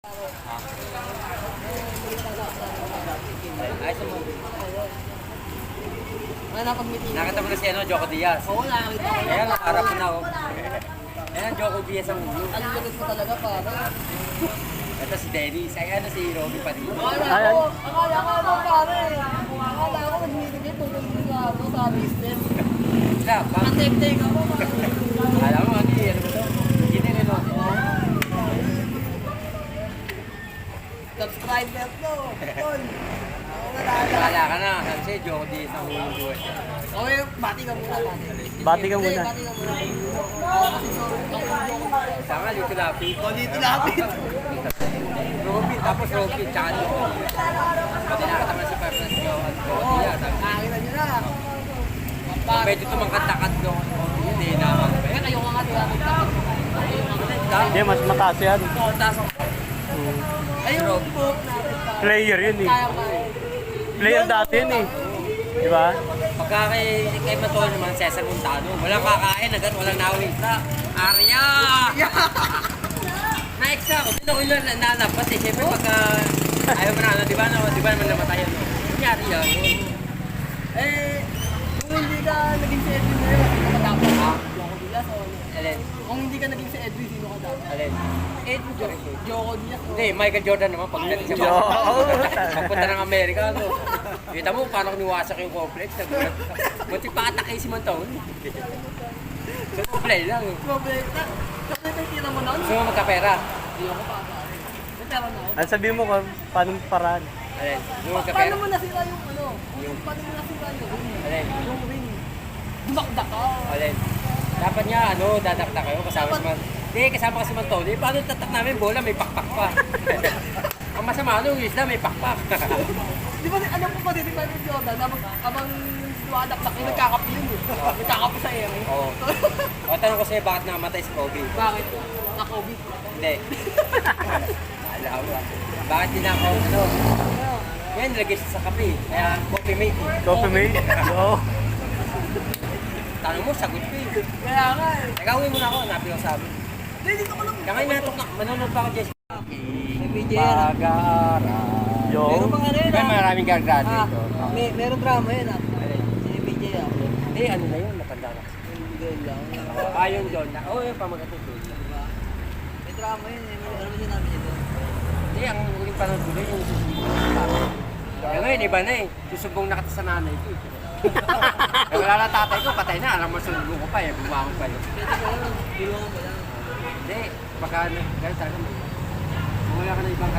Ayos mo. Ano pag-meeting? Nakita mo na si Joko Diaz. Oo, nakakita ko. Ayan, nakaharap ko na ako. Ayan, Joko Diaz ang ulo. Ang lagos mo talaga, pare. Ito si Dennis. Ayan, si Robby pa rin. Akala ko, pare. Akala ko, nag-meeting kayo, pupunta sa business. Wala, pa. Ang take-take ako, pare. Alam mo, ano ba ito? Hindi rin, no? Subscriber to. Tol. Wala ka na. Kasi Joko Diaz ang ulo. Okay, bati ka muna, pare. Bati ka muna. Bati ka muna. Sama, dito lapit. O, dito lapit. Robby, tapos Robby, tsaka Joko. Pati nakita mo si Pepper Joko Diaz. Nakakita nyo na. Pwede tumangkat-takat yung hindi naman. Kaya kayo nga nga, diba? Hindi, mas mataas yan. Taas ako. Ayun, book natin, pare. Player yun eh. Kaya. Player dati yun eh. Di ba? Pagka kay Matol naman, Cesar Montano, walang kakain, agad walang nawis na. Arya! Na-exa ako, dito ko yung nanapas eh. Siyempre pagka ayaw mo na, di ba naman namatay yun? Nangyari yan. Eh, kung hindi ka naging si Edwin ngayon, sino ka dapat? Ha? Joko Diaz o ano? Alin? Kung hindi ka naging si Edwin, sino ka dapat? Alin? Joko Diaz o... Hindi, Michael Jordan naman pagdating sa Yo! pagpunta ng Amerika. No? Kita mo, parang niwasak yung complex. Munti pa atake si Montano. So, play lang eh. Problem na. Kasi may tira mo nun? Gusto mo magkapera? Hindi ako pa, pare. May tira na ako. Ang sabihin mo kung paano paraan. Alin? Gusto mo Paano magkapera? mo nasira yung ano? Paano mo nasira yung ring? Alin? Yung ring. Dumakdak ka. Alin? Dapat nga, dadakta kayo kasama si Man. Hindi, kasama ka si Mantoli. Paano tatak namin bola? May pakpak pa. Ang masama, yung isla may pakpak. Di ba, alam mo ba, di ba yung Jordan, habang dumadakdak yun, nagkakapi yun eh. Nagkakapi sa ere. Oo. O, tanong ko sa'yo, bakit namatay si Kobe? Bakit? Na-COVID. Hindi. Alam mo. Bakit din ako, yan, nilagay siya sa kape. Kaya, coffee mate. Coffee mate? Oo. Tanong mo, sagot ko eh. Kaya nga eh. Teka, uwi muna ako, hanapin ko sa amin. Hindi, dito ko lang. Kaya ngayon manonood pa ako, Jessica. May video Pag-aaral. Yo. Meron pa nga rin Diba maraming gagraduate to? Meron drama yun ah. Si BJ ah. Hindi, ano na yun, matanda na kasi. Yun lang. Ayun doon na, yung pamagatid doon. Diba? May drama yun eh. Ano ba sinabi nito? Hindi, ang huling panood ko na yung susumbong. Kaya ngayon, iba na eh. Susumbong na kita sa nanay ko. Eh, wala na tatay ko, patay na. Alam mo, susumbong ko pa eh. Bumangon pa yun. Pwede ko yun. Tulungan mo lang. Hindi, baka ganun talaga. Kung wala ka na ibang